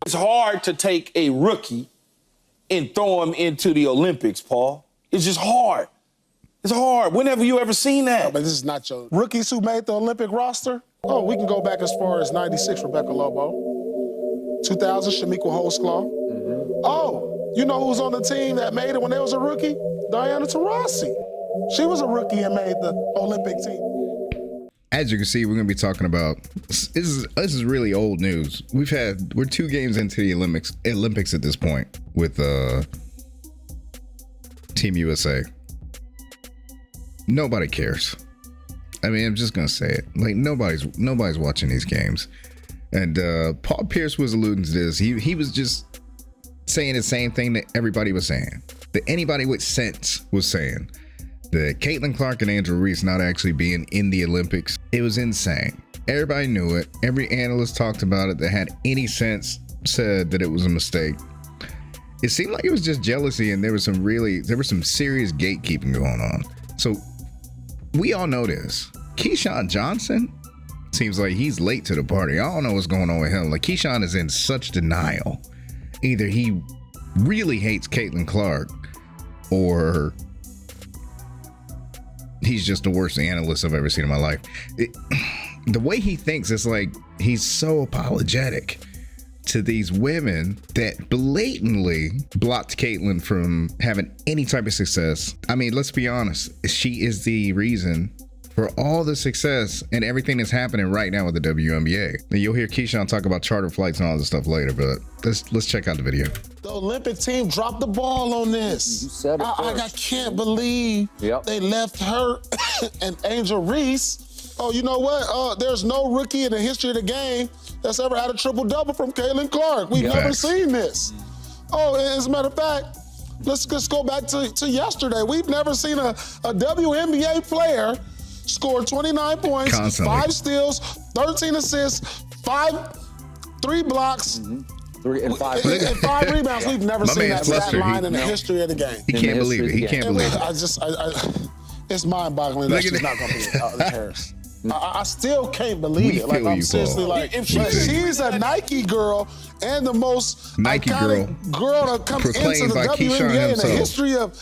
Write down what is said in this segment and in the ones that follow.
It's hard to take a rookie and throw him into the Olympics, Paul. It's just hard. It's hard. When have you ever seen that? No, but this is not your rookies who made the Olympic roster. Oh, we can go back as far as 96, Rebecca Lobo. 2000, Shamika Holsclaw. Oh, you know who's on the team that made it when they was a rookie? Diana Taurasi. She was a rookie and made the Olympic team. As you can see, we're going to be talking about, this is really old news. We're 2 games into the Olympics at this point with Team USA. Nobody cares. I mean, I'm just going to say it. Like, nobody's watching these games. And Paul Pierce was alluding to this. He was just saying the same thing that everybody was saying, that anybody with sense was saying. That Caitlin Clark and Angela Reese not actually being in the Olympics, it was insane. Everybody knew it. Every analyst talked about it that had any sense said that it was a mistake. It seemed like it was just jealousy, and there was some serious gatekeeping going on. So we all know this. Keyshawn Johnson seems like he's late to the party. I don't know what's going on with him. Like, Keyshawn is in such denial. Either he really hates Caitlin Clark, or he's just the worst analyst I've ever seen in my life. The way he thinks is like he's so apologetic to these women that blatantly blocked Caitlin from having any type of success. I mean, let's be honest. She is the reason for all the success and everything that's happening right now with the WNBA. And you'll hear Keyshawn talk about charter flights and all this stuff later, but let's check out the video. The Olympic team dropped the ball on this. You said it I can't believe they left her and Angel Reese. Oh, you know what? There's no rookie in the history of the game that's ever had a triple-double from Caitlin Clark. We've never seen this. Oh, as a matter of fact, let's just go back to yesterday. We've never seen a WNBA player score 29 points, constantly. 5 steals, 13 assists, 3 blocks, 3 and 5 and 5 rebounds. We've never seen that stat line in the history of the game. He can't believe it. He can't believe it. It's mind-boggling that she's not going to be the Harris. I still can't believe it. Like, I'm seriously like, she's a Nike girl and the most Nike iconic girl to come into the WNBA in the history of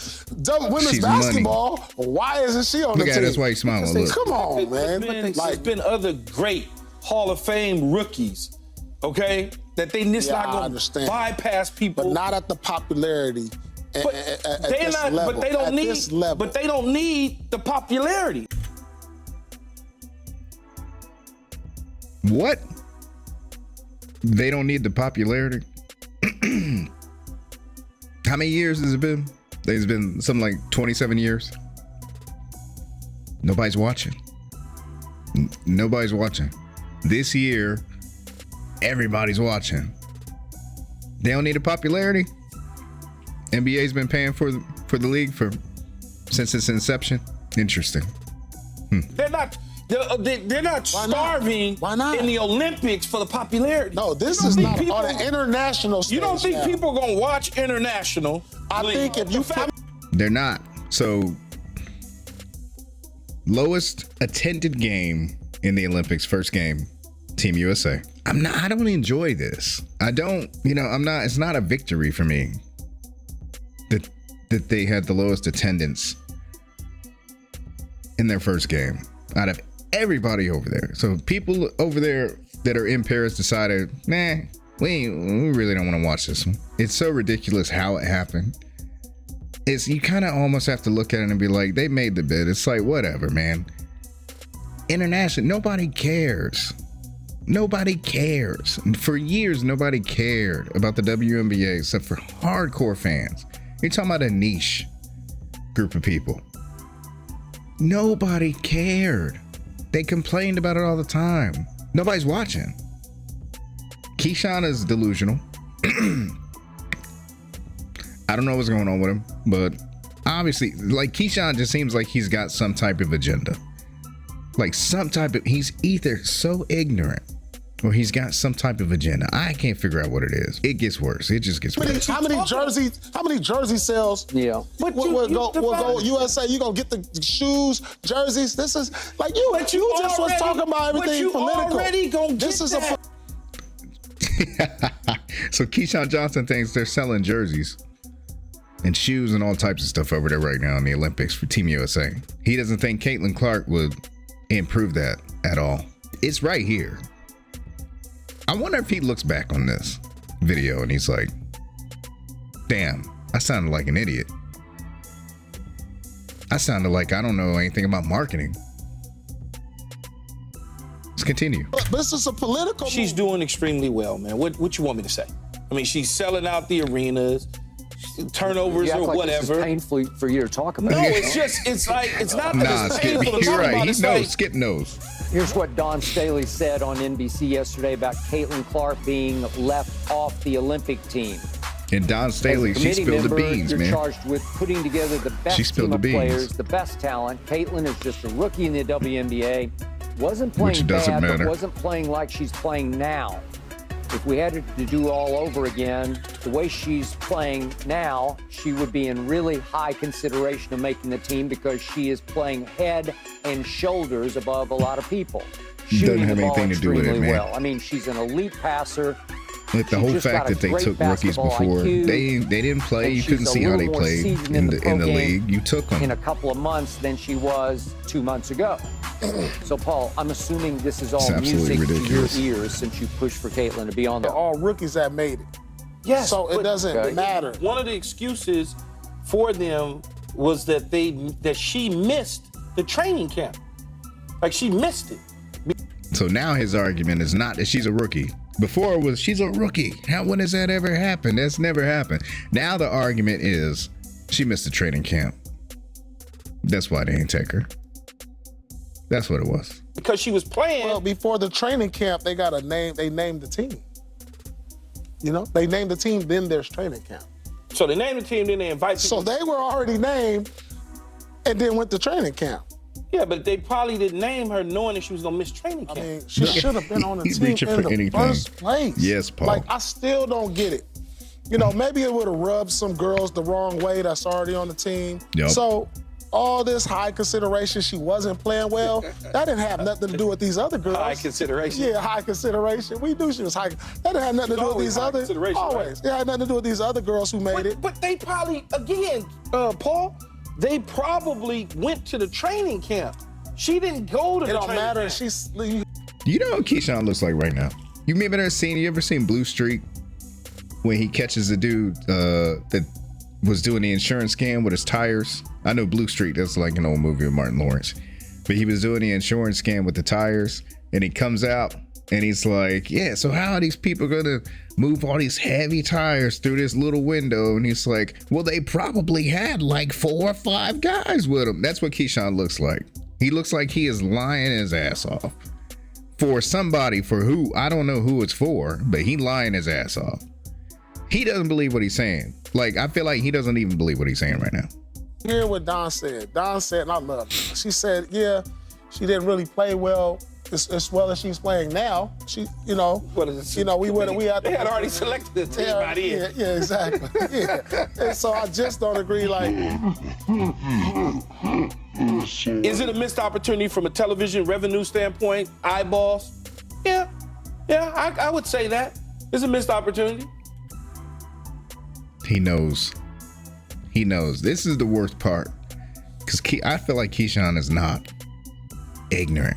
women's basketball. Why isn't she on the team? That's why he's smiling. Look. Come on, man. There's been other great Hall of Fame rookies, okay, that they just not going to bypass people. But not at the popularity. But they don't need the popularity. What? They don't need the popularity? How many years has it been? It's been something like 27 years. Nobody's watching. Nobody's watching. This year, everybody's watching. They don't need the popularity. NBA's been paying for the league since its inception. Interesting. They're not starving in the Olympics for the popularity. No, this is not on an international stage. You don't think people are going to watch international? I think if you... They're not. So, lowest attended game in the Olympics, first game, Team USA. I don't enjoy this. It's not a victory for me that they had the lowest attendance in their first game out of everybody over there. So people over there that are in Paris decided, we really don't want to watch this one. It's so ridiculous how it happened. You kind of almost have to look at it and be like, they made the bid. It's like, whatever, man. International, nobody cares. Nobody cares. For years, nobody cared about the WNBA except for hardcore fans. You're talking about a niche group of people. Nobody cared. They complained about it all the time. Nobody's watching. Keyshawn is delusional. I don't know what's going on with him, but obviously, like, Keyshawn just seems like he's got some type of agenda. Like he's either so ignorant or he's got some type of agenda. I can't figure out what it is. It gets worse. It just gets worse. How many jersey sales? Yeah. Will go USA? You gonna get the shoes, jerseys? This is like you just was talking about everything political. Already gonna this get is that. So Keyshawn Johnson thinks they're selling jerseys and shoes and all types of stuff over there right now in the Olympics for Team USA. He doesn't think Caitlin Clark would improve that at all. It's right here. I wonder if he looks back on this video and he's like, damn, I sounded like an idiot. I sounded like I don't know anything about marketing. Let's continue. But this is a political She's move. doing extremely well, man. What you want me to say? I mean, she's selling out the arenas, turnovers You act or like whatever. This is painful for you to talk about. No, it's just, it's like, it's not that Nah, it's Skip, painful to you're talk right. about. He It's knows. like, Skip knows. Here's what Don Staley said on NBC yesterday about Caitlin Clark being left off the Olympic team. And Don Staley, As a she committee spilled the member, beans, you're man. charged with putting together the best She spilled team of the beans. players, the best talent. Caitlin is just a rookie in the WNBA. Wasn't Which playing doesn't bad, matter. but wasn't playing like she's playing now. If we had to do all over again, the way she's playing now, she would be in really high consideration of making the team because she is playing head and shoulders above a lot of people. Doesn't have the ball anything to do with it, extremely man. well. I mean, she's an elite passer. Like the She whole just fact got a that they great took rookies basketball before, IQ, they didn't play. and You she's couldn't a see how little they more played seasoned in the the pro game league. You took in them. a couple of months than she was 2 months ago. So, Paul, I'm assuming this is all It's absolutely music ridiculous. to your ears since you pushed for Caitlin to be on there. All rookies that made it. yes, So it but doesn't matter. one of the excuses for them was that she missed the training camp. Like, she missed it. So now his argument is not that she's a rookie. Before it was she's a rookie. When has that ever happened? That's never happened. Now the argument is she missed the training camp. That's why they didn't take her. That's what it was. Because she was playing. Well, before the training camp, they got a name. They named the team. You know, they named the team. Then there's training camp. So they named the team, then they invited So people. they were already named, and then went to training camp. Yeah, but they probably didn't name her knowing that she was gonna miss training I camp. mean, she should have been on the He's team reaching in for the anything. first place. Yes, Paul. Like, I still don't get it. You know, maybe it would have rubbed some girls the wrong way that's already on the team. Yep. So all this high consideration, she wasn't playing well, that didn't have nothing to do with these other girls. High consideration. Yeah, high consideration. We knew she was high. That didn't have nothing to do with always these high other. consideration, Always. right? It had nothing to do with these other girls who made it. But they probably, again, Paul, they probably went to the training camp. She didn't go to It the don't training matter. camp. She's. You know what Keyshawn looks like right now? You ever seen Blue Streak? When he catches a dude that was doing the insurance scam with his tires. I know Blue Streak, that's like an old movie with Martin Lawrence. But he was doing the insurance scam with the tires, and he comes out and he's like, yeah, so how are these people gonna move all these heavy tires through this little window? And he's like, well, they probably had like 4 or 5 guys with them. That's what Keyshawn looks like. He looks like he is lying his ass off. For somebody, for who, I don't know who it's for, but he lying his ass off. He doesn't believe what he's saying. Like, I feel like he doesn't even believe what he's saying right now. Hear what Don said. Don said, and I love it. She said, yeah, she didn't really play well as well as she's playing now. She, you know, What is it? you know, we had They had already selected the team by then. yeah, exactly. Yeah. And so I just don't agree. Like, Is it a missed opportunity from a television revenue standpoint? Eyeballs? Yeah, I would say that. It's a missed opportunity. He knows. He knows. This is the worst part. Because I feel like Keyshawn is not ignorant.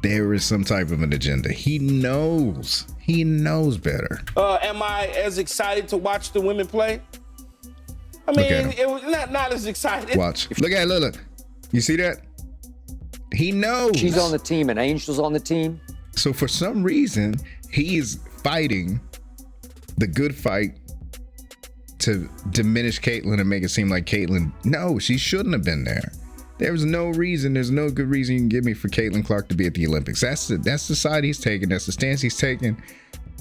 There is some type of an agenda. He knows. He knows better. Am I as excited to watch the women play? I mean, at him. it was not as excited. Watch. Look at it. Look. You see that? He knows. She's on the team and Angel's on the team. So for some reason, he's fighting the good fight to diminish Caitlin and make it seem like Caitlin, no, she shouldn't have been there. There's no reason, there's no good reason you can give me for Caitlin Clark to be at the Olympics. That's the side he's taking, that's the stance he's taking,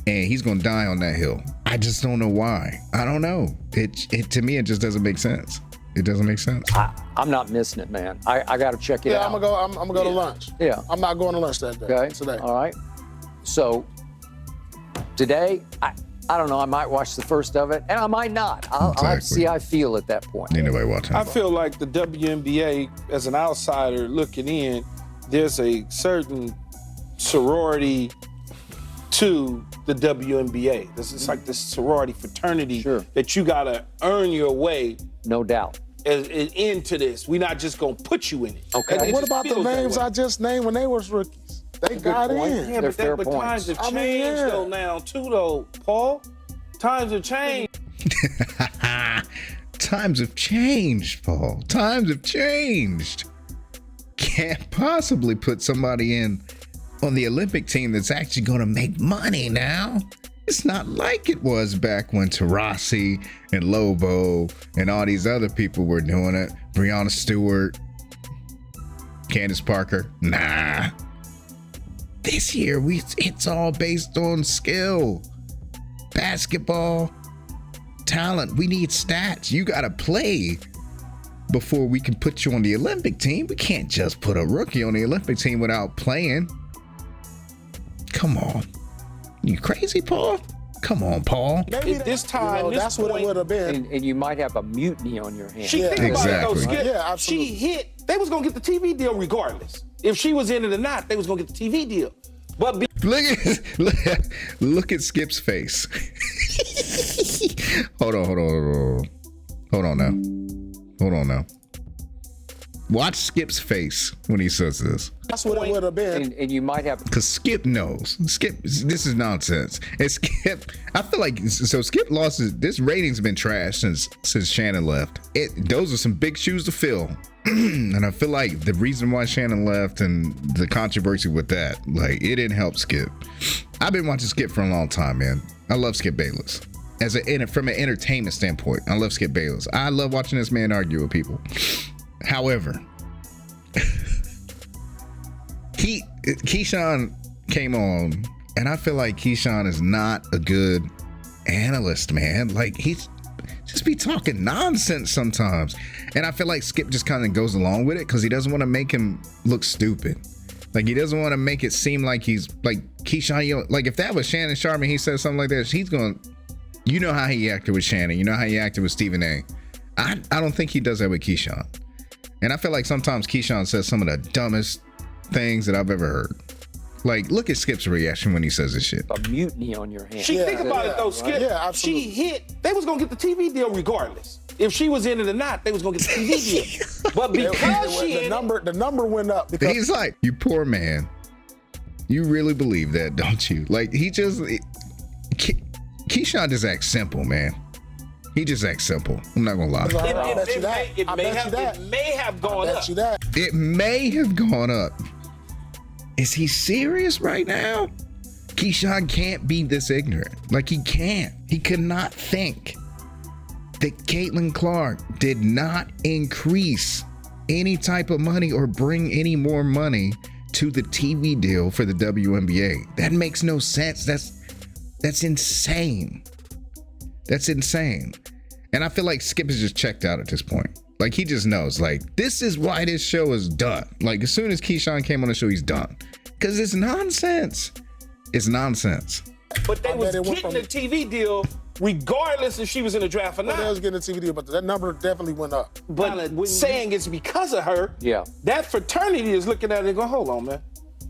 and he's gonna die on that hill. I just don't know why. I don't know. It to me, it just doesn't make sense. It doesn't make sense. I'm not missing it, man. I got to check it yeah, out. I'm gonna go to lunch. Yeah. I'm not going to lunch that day. Okay. Today. All right. So today, I don't know. I might watch the first of it, and I might not. I'll have to see how I feel at that point. Ain't nobody watching. I feel like the WNBA, as an outsider looking in, there's a certain sorority to the WNBA. This is like this sorority fraternity Sure. that you gotta earn your way No doubt. into this. We're not just gonna put you in it. Okay. And it What just about the feels that names way. I just named when they was rookies? They got point. in. Yeah, They're but, fair but points. times have I changed mean, yeah. though now too though, Paul. Times have changed. Times have changed, Paul. Times have changed. Can't possibly put somebody in on the Olympic team that's actually going to make money now. It's not like it was back when Taurasi and Lobo and all these other people were doing it. Breonna Stewart, Candace Parker. Nah. This year, it's all based on skill. Basketball, talent. We need stats. You got to play before we can put you on the Olympic team. We can't just put a rookie on the Olympic team without playing. Come on. You crazy, Paul? Come on, Paul. Maybe At this time, this that's what it point- would have been. And you might have a mutiny on your hands. Think about it though, Exactly. Skip. Yeah, absolutely. She hit. They was gonna get the TV deal regardless. If she was in it or not, they was gonna get the TV deal. But Look at Skip's face. Hold on now. Watch Skip's face when he says this. That's what it would have been. And you might have Because Skip knows. Skip, this is nonsense. And Skip, I feel like, so Skip lost this rating's been trashed since Shannon left. Those are some big shoes to fill. And I feel like the reason why Shannon left and the controversy with that, like, it didn't help Skip. I've been watching Skip for a long time, man. I love Skip Bayless. From an entertainment standpoint, I love Skip Bayless. I love watching this man argue with people. However, Keyshawn came on, and I feel like Keyshawn is not a good analyst, man. Like, he's just be talking nonsense sometimes. And I feel like Skip just kind of goes along with it because he doesn't want to make him look stupid. Like, he doesn't want to make it seem like he's like Keyshawn. You know, like, if that was Shannon Sharp and he said something like that, he's going, you know how he acted with Shannon. You know how he acted with Stephen A. I don't think he does that with Keyshawn. And I feel like sometimes Keyshawn says some of the dumbest things that I've ever heard. Like, look at Skip's reaction when he says this shit. a mutiny on your hands. think about it though, Skip. Yeah, absolutely. She hit. They was gonna get the TV deal regardless. If she was in it or not, they was gonna get the TV deal. But because the number went up because He's like, you poor man. You really believe that, don't you? Like, Keyshawn just acts simple, man. He just acts simple. I'm not gonna lie. I bet you that. It I may bet you that. it may have gone I up. bet you that. It may have gone up. Is he serious right now? Keyshawn can't be this ignorant. Like, he can't. He could not think that Caitlin Clark did not increase any type of money or bring any more money to the TV deal for the WNBA. That makes no sense. That's insane. That's insane. And I feel like Skip is just checked out at this point. Like, he just knows, like, this is why this show is done. Like, as soon as Keyshawn came on the show, he's done. Because it's nonsense. It's nonsense. But they I was bet it went getting from- the TV deal regardless if she was in the draft or They was not. getting a TV deal, but that number definitely went up. But saying it's because of her, Yeah. that fraternity is looking at it and going, hold on, man.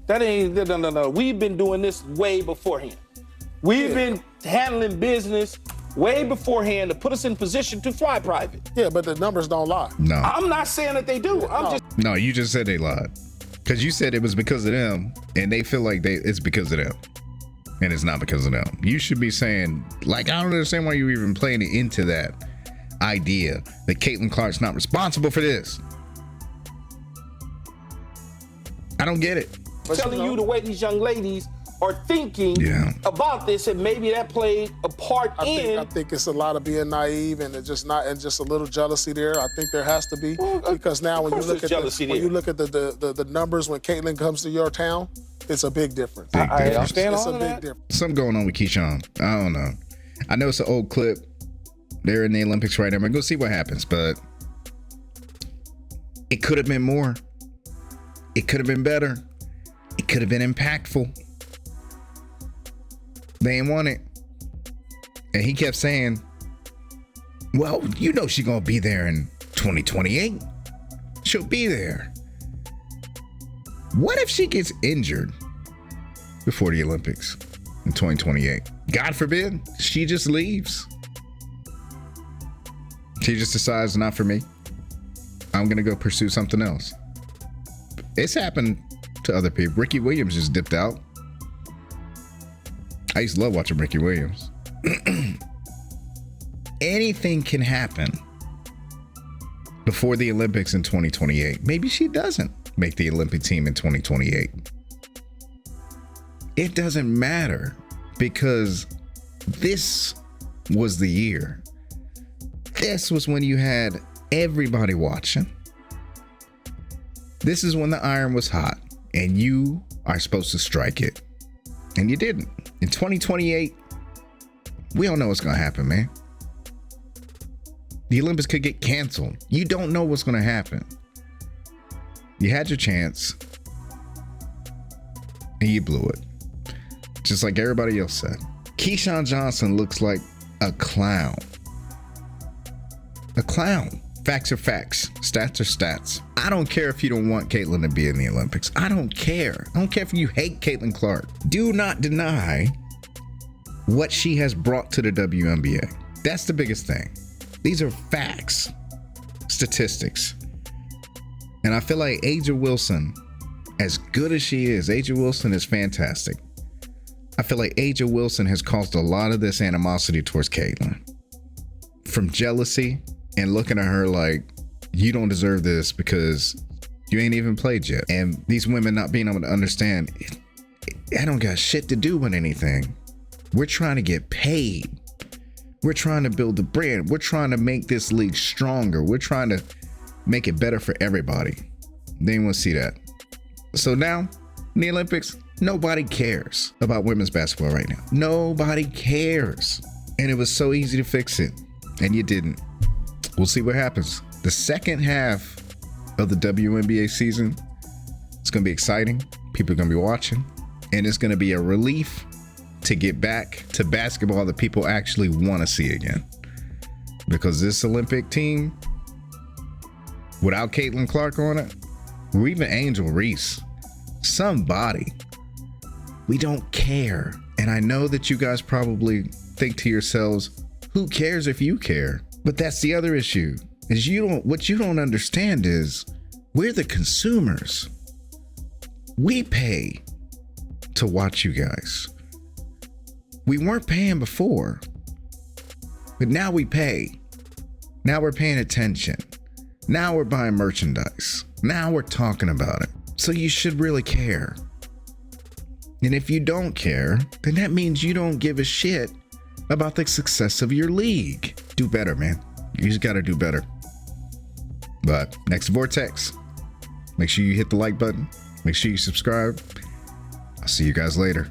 That ain't, no. We've been doing this way beforehand. We've been handling business way beforehand to put us in position to fly private. Yeah, but the numbers don't lie. No. I'm not saying that they do. I'm just No, you just said they lied. Because you said it was because of them, and they feel like it's because of them. And it's not because of them. You should be saying, like, I don't understand why you're even playing it into that idea that Caitlin Clark's not responsible for this. I don't get it. telling you the way these young ladies are thinking about this, and maybe that played a part I think it's a lot of being naive and just a little jealousy there. I think there has to be because now when you look at the numbers when Caitlin comes to your town, it's a big difference. Big difference. understand It's all a of big that. difference. Something going on with Keyshawn. I don't know. I know it's an old clip. They're in the Olympics right now. I'm gonna go see what happens, but it could have been more. It could have been better. It could have been impactful. They ain't want it. And he kept saying, well, you know she's gonna be there in 2028. She'll be there. What if she gets injured before the Olympics? in 2028. God forbid she just leaves. She just decides, not for me. I'm going to go pursue something else. It's happened to other people. Ricky Williams just dipped out. I used to love watching Ricky Williams. Anything can happen before the Olympics in 2028. Maybe she doesn't make the Olympic team in 2028. It doesn't matter, because this was the year. This was when you had everybody watching. This is when the iron was hot and you are supposed to strike it. And you didn't. In 2028, we don't know what's going to happen, man. The Olympics could get canceled. You don't know what's going to happen. You had your chance and you blew it. Just like everybody else said. Keyshawn Johnson looks like a clown. A clown. Facts are facts. Stats are stats. I don't care if you don't want Caitlin to be in the Olympics. I don't care. I don't care if you hate Caitlin Clark. Do not deny what she has brought to the WNBA. That's the biggest thing. These are facts, statistics. And I feel like A'ja Wilson, as good as she is, A'ja Wilson is fantastic. I feel like A'ja Wilson has caused a lot of this animosity towards Caitlin. From jealousy and looking at her like, you don't deserve this because you ain't even played yet. And these women not being able to understand, I don't got shit to do with anything. We're trying to get paid. We're trying to build the brand. We're trying to make this league stronger. We're trying to make it better for everybody. They didn't want to see that. So now, in the Olympics, nobody cares about women's basketball right now. Nobody cares. And it was so easy to fix it. And you didn't. We'll see what happens. The second half of the WNBA season, it's going to be exciting. People are going to be watching. And it's going to be a relief to get back to basketball that people actually want to see again. Because this Olympic team, without Caitlin Clark on it, or even Angel Reese, somebody, we don't care. And I know that you guys probably think to yourselves, who cares if you care? But that's the other issue, is what you don't understand is we're the consumers. We pay to watch you guys. We weren't paying before, but now we pay. Now we're paying attention. Now we're buying merchandise. Now we're talking about it. So you should really care. And if you don't care, then that means you don't give a shit about the success of your league. Do better, man. You just got to do better. But next Vortex, make sure you hit the like button. Make sure you subscribe. I'll see you guys later.